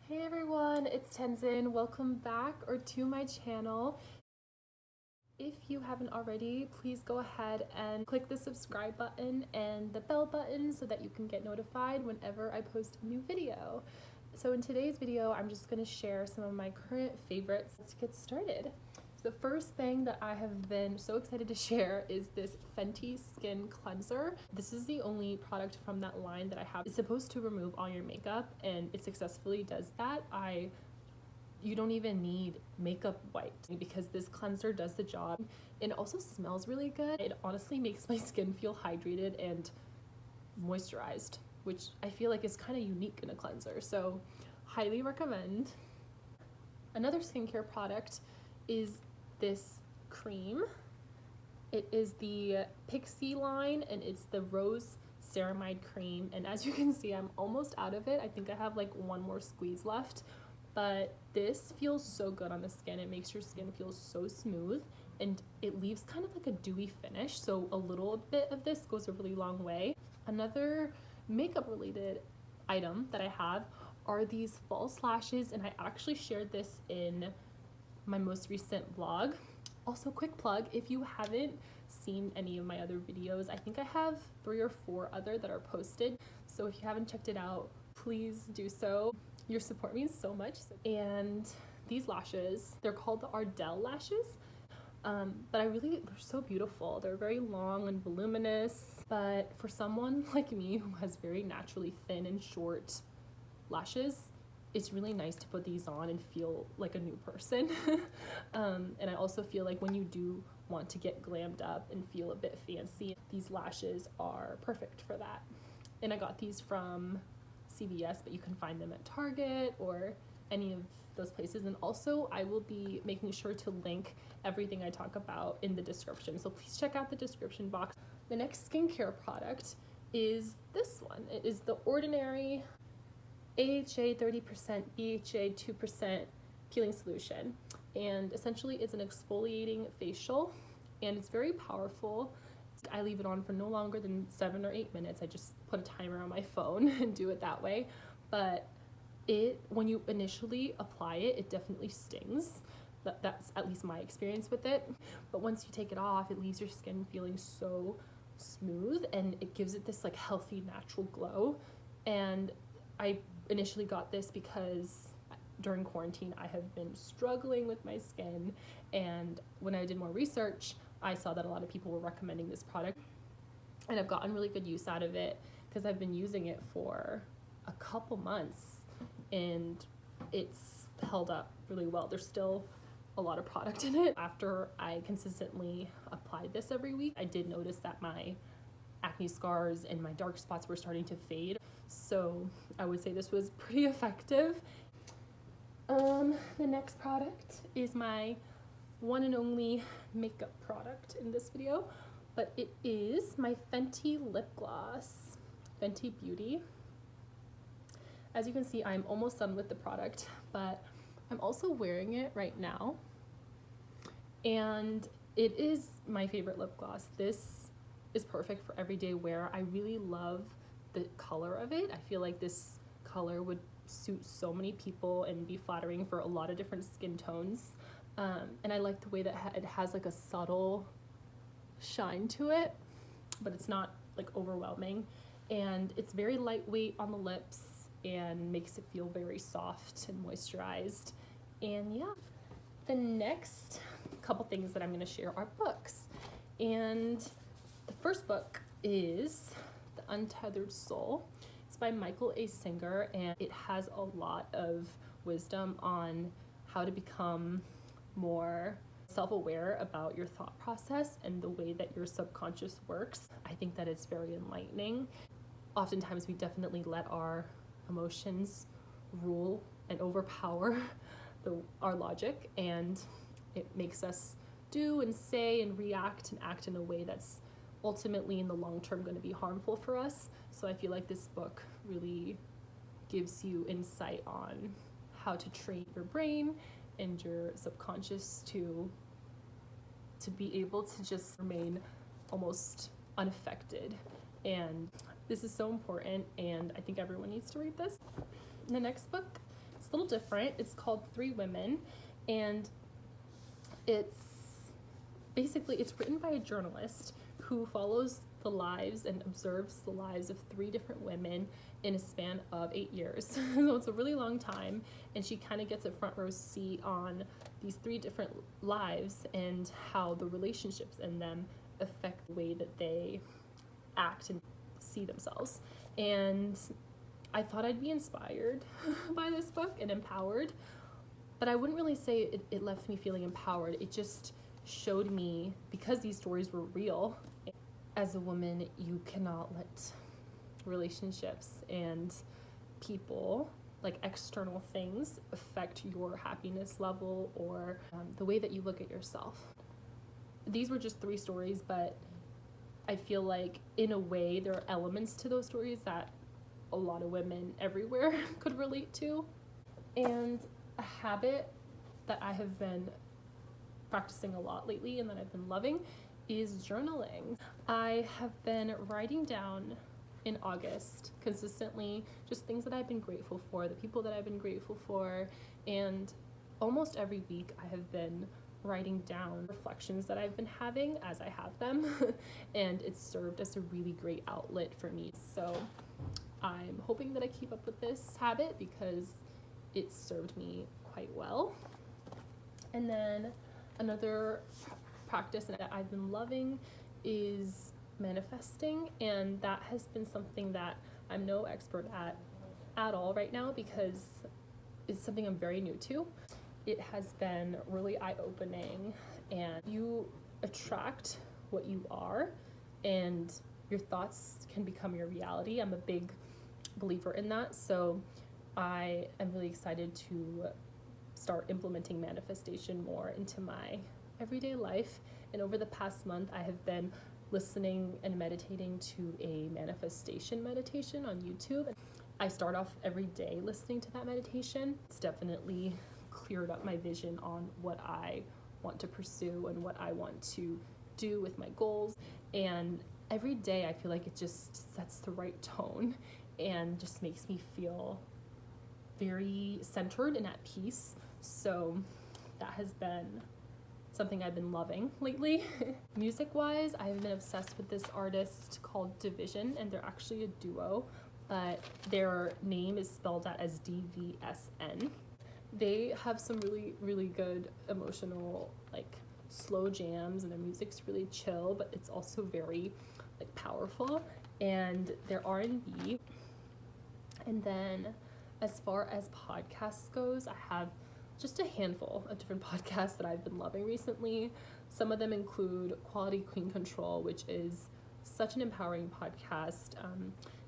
Hey everyone, it's Tenzin. Welcome back or to my channel. If you haven't already, please go ahead and click the subscribe button and the bell button so that you can get notified whenever I post a new video. So in today's video, I'm just going to share some of my current favorites. Let's get started. The first thing that I have been so excited to share is this Fenty Skin Cleanser. This is the only product from that line that I have. It's supposed to remove all your makeup and it successfully does that. You don't even need makeup wipes because this cleanser does the job. It also smells really good. It honestly makes my skin feel hydrated and moisturized, which I feel like is kind of unique in a cleanser. So highly recommend. Another skincare product is this cream. It is the Pixie line and it's the Rose Ceramide Cream. And as you can see, I'm almost out of it. I think I have like one more squeeze left, but this feels so good on the skin. It makes your skin feel so smooth and it leaves kind of like a dewy finish. So a little bit of this goes a really long way. Another makeup related item that I have are these false lashes, and I actually shared this in my most recent vlog. Also, quick plug, if you haven't seen any of my other videos, I think I have 3 or 4 other that are posted. So if you haven't checked it out, please do so. Your support means so much. And these lashes, they're called the Ardell Lashes. But they're so beautiful. They're very long and voluminous, but for someone like me who has very naturally thin and short lashes, it's really nice to put these on and feel like a new person. And I also feel like when you do want to get glammed up and feel a bit fancy, these lashes are perfect for that. And I got these from CVS, but you can find them at Target or any of those places. And also I will be making sure to link everything I talk about in the description. So please check out the description box. The next skincare product is this one. It is the Ordinary AHA 30%, BHA 2% peeling solution. And essentially it's an exfoliating facial and it's very powerful. I leave it on for no longer than 7 or 8 minutes. I just put a timer on my phone and do it that way. But when you initially apply it, it definitely stings. That's at least my experience with it. But once you take it off, it leaves your skin feeling so smooth and it gives it this like healthy, natural glow. And I initially got this because during quarantine I have been struggling with my skin, and when I did more research I saw that a lot of people were recommending this product and I've gotten really good use out of it because I've been using it for a couple months and it's held up really well. There's still a lot of product in it. After I consistently applied this every week, I did notice that my acne scars and my dark spots were starting to fade. So I would say this was pretty effective. The next product is my one and only makeup product in this video, but it is my Fenty Lip Gloss, Fenty Beauty. As you can see, I'm almost done with the product, but I'm also wearing it right now. And it is my favorite lip gloss. This is perfect for everyday wear. I really love the color of it. I feel like this color would suit so many people and be flattering for a lot of different skin tones. And I like the way that it has like a subtle shine to it, but it's not like overwhelming. And it's very lightweight on the lips and makes it feel very soft and moisturized. And yeah, the next couple things that I'm gonna share are books. And the first book is The Untethered Soul. It's by Michael A. Singer, and it has a lot of wisdom on how to become more self-aware about your thought process and the way that your subconscious works. I think that it's very enlightening. Oftentimes we definitely let our emotions rule and overpower our logic, and it makes us do and say and react and act in a way that's ultimately in the long term going to be harmful for us. So I feel like this book really gives you insight on how to train your brain and your subconscious to be able to just remain almost unaffected. And this is so important, and I think everyone needs to read this. The next book is little different. It's called Three Women, and it's written by a journalist who follows the lives and observes the lives of 3 different women in a span of 8 years. So it's a really long time, and she kind of gets a front row seat on these 3 different lives and how the relationships in them affect the way that they act and see themselves. And I thought I'd be inspired by this book and empowered, but I wouldn't really say it left me feeling empowered. It just showed me, because these stories were real, as a woman, you cannot let relationships and people, like external things, affect your happiness level or the way that you look at yourself. These were just 3 stories, but I feel like in a way there are elements to those stories that a lot of women everywhere could relate to. And a habit that I have been practicing a lot lately and that I've been loving is journaling. I have been writing down in August consistently just things that I've been grateful for, the people that I've been grateful for, and almost every week I have been writing down reflections that I've been having as I have them and it's served as a really great outlet for me. So I'm hoping that I keep up with this habit because it's served me quite well. And then another practice that I've been loving is manifesting, and that has been something that I'm no expert at all right now because it's something I'm very new to. It has been really eye-opening, and you attract what you are, and your thoughts can become your reality. I'm a big believer in that, so I am really excited to start implementing manifestation more into my everyday life. And over the past month, I have been listening and meditating to a manifestation meditation on YouTube. I start off every day listening to that meditation. It's definitely cleared up my vision on what I want to pursue and what I want to do with my goals. And every day I feel like it just sets the right tone and just makes me feel very centered and at peace. So that has been something I've been loving lately. Music-wise, I've been obsessed with this artist called Division, and they're actually a duo, but their name is spelled out as DVSN. They have some really, really good emotional, like, slow jams, and their music's really chill, but it's also very, like, powerful, and they're R&B. And then as far as podcasts goes, I have just a handful of different podcasts that I've been loving recently. Some of them include Quality Queen Control, which is such an empowering podcast.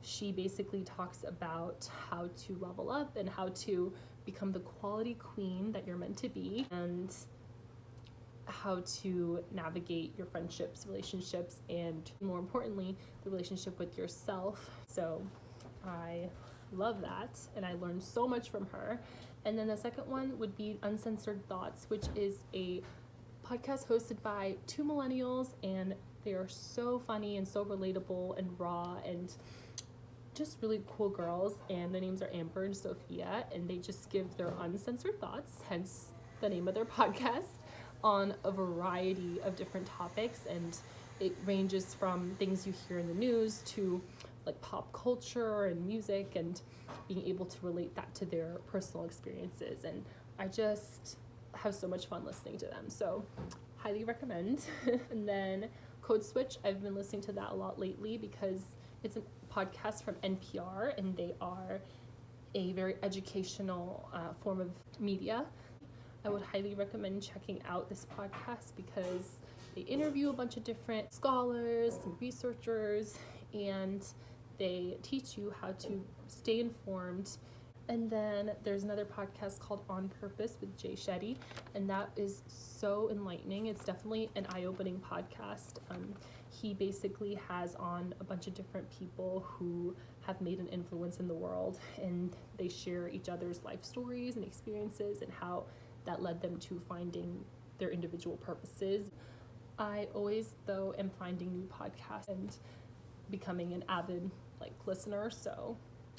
She basically talks about how to level up and how to become the quality queen that you're meant to be, and how to navigate your friendships, relationships, and more importantly, the relationship with yourself. So I love that, and I learned so much from her. And then the second one would be Uncensored Thoughts, which is a podcast hosted by 2 millennials, and they are so funny and so relatable and raw and just really cool girls. And their names are Amber and Sophia, and they just give their uncensored thoughts, hence the name of their podcast, on a variety of different topics. And it ranges from things you hear in the news to like pop culture and music, and being able to relate that to their personal experiences. And I just have so much fun listening to them, so highly recommend. And then Code Switch, I've been listening to that a lot lately because it's a podcast from NPR, and they are a very educational form of media. I would highly recommend checking out this podcast because they interview a bunch of different scholars and researchers, and they teach you how to stay informed. And then there's another podcast called On Purpose with Jay Shetty, and that is so enlightening. It's definitely an eye-opening podcast. He basically has on a bunch of different people who have made an influence in the world, and they share each other's life stories and experiences and how that led them to finding their individual purposes. I always, though, am finding new podcasts and becoming an avid listener, so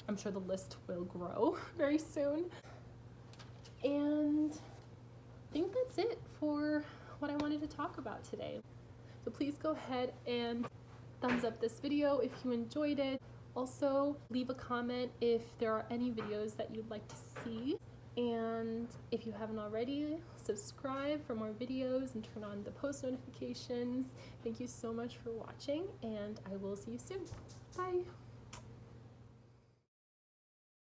I'm sure the list will grow very soon. And I think that's it for what I wanted to talk about today. So please go ahead and thumbs up this video if you enjoyed it. Also, leave a comment if there are any videos that you'd like to see. And if you haven't already, subscribe for more videos and turn on the post notifications. Thank you so much for watching, and I will see you soon. Bye!